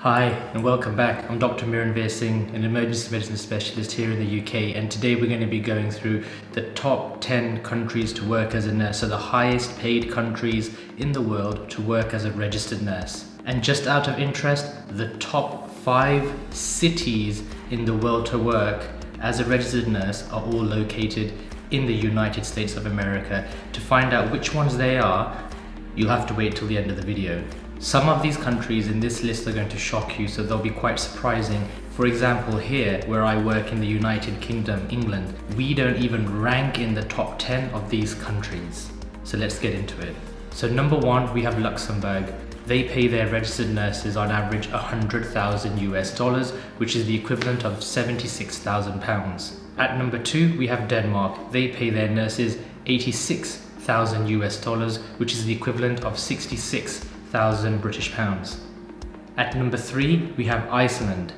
Hi and welcome back. I'm Dr. Miranveer Singh, an emergency medicine specialist here in the UK, and today we're going to be going through the top 10 countries to work as a nurse, so the highest paid countries in the world to work as a registered nurse. And just out of interest, the top 5 cities in the world to work as a registered nurse are all located in the United States of America. To find out which ones they are, you'll have to wait till the end of the video. Some of these countries in this list are going to shock you, so they'll be quite surprising. For example, here where I work in the United Kingdom, England, we don't even rank in the top 10 of these countries. So let's get into it. So number 1, we have Luxembourg. They pay their registered nurses on average $100,000, which is the equivalent of £76,000. At number 2, we have Denmark. They pay their nurses $86,000, which is the equivalent of 66,000 British pounds. At number 3, we have Iceland.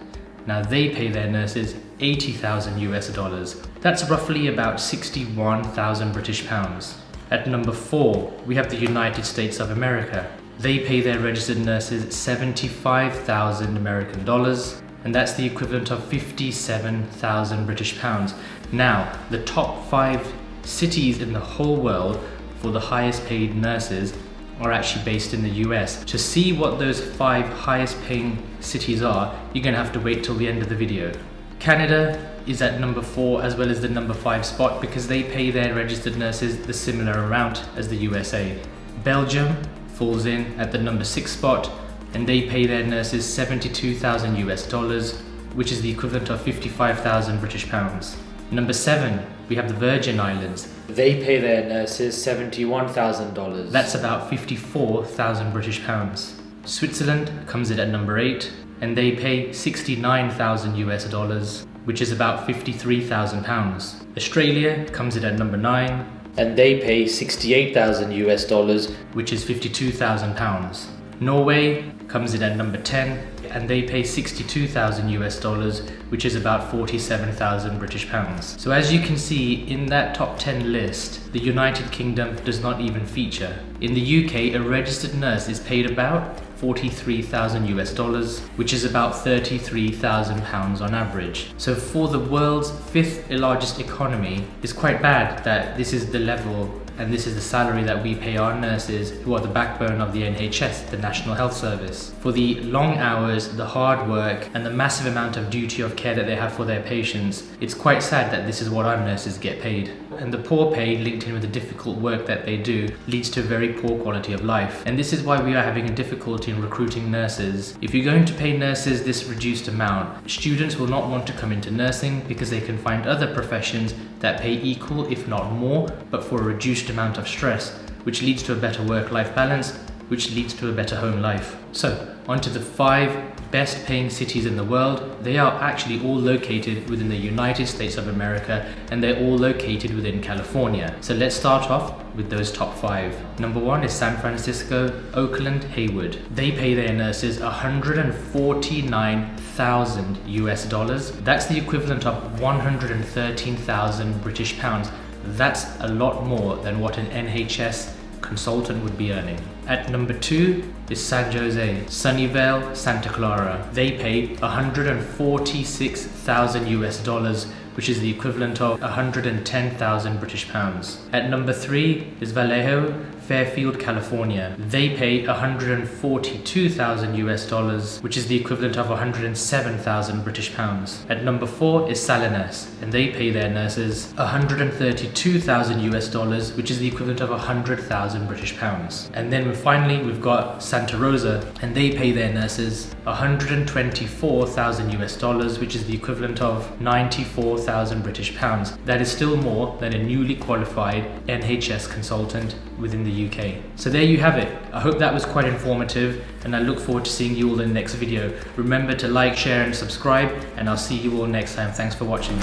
Now they pay their nurses $80,000. That's roughly about 61,000 British pounds. At number 4, we have the United States of America. They pay their registered nurses 75,000 American dollars, and that's the equivalent of 57,000 British pounds. Now, the top 5 cities in the whole world for the highest paid nurses are actually based in the US. To see what those 5 highest paying cities are, you're gonna have to wait till the end of the video. Canada is at number 4 as well as the number 5 spot because they pay their registered nurses the similar amount as the USA. Belgium falls in at the number 6 spot and they pay their nurses $72,000, which is the equivalent of 55,000 British pounds. Number 7, we have the Virgin Islands. They pay their nurses $71,000. That's about 54,000 British pounds. Switzerland comes in at number 8 and they pay $69,000, which is about 53,000 pounds. Australia comes in at number 9 and they pay $68,000, which is 52,000 pounds. Norway comes in at number 10 and they pay $62,000, which is about 47,000 British pounds. So as you can see in that top 10 list, the United Kingdom does not even feature. In the UK, a registered nurse is paid about $43,000, which is about 33,000 pounds on average. So for the world's 5th largest economy, it's quite bad that this is the level and this is the salary that we pay our nurses, who are the backbone of the NHS, the National Health Service. For the long hours, the hard work, and the massive amount of duty of care that they have for their patients, it's quite sad that this is what our nurses get paid. And the poor pay linked in with the difficult work that they do leads to a very poor quality of life. And this is why we are having a difficulty in recruiting nurses. If you're going to pay nurses this reduced amount, students will not want to come into nursing because they can find other professions that pay equal, if not more, but for a reduced amount of stress, which leads to a better work-life balance, which leads to a better home life. So, onto the 5 best paying cities in the world. They are actually all located within the United States of America and they're all located within California. So let's start off with those top 5. Number 1 is San Francisco, Oakland, Hayward. They pay their nurses $149,000. That's the equivalent of 113,000 British pounds. That's a lot more than what an NHS consultant would be earning. At number 2 is San Jose, Sunnyvale, Santa Clara. They pay $146,000, which is the equivalent of 110,000 British pounds. At number 3 is Vallejo, Fairfield, California. They pay $142,000, which is the equivalent of 107,000 British pounds. At number 4 is Salinas, and they pay their nurses $132,000, which is the equivalent of 100,000 British pounds. And then finally we've got Santa Rosa, and they pay their nurses $124,000, which is the equivalent of 94,000 British pounds. That is still more than a newly qualified NHS consultant within the UK. So there you have it. I hope that was quite informative and I look forward to seeing you all in the next video. Remember to like, share and subscribe, and I'll see you all next time. Thanks for watching.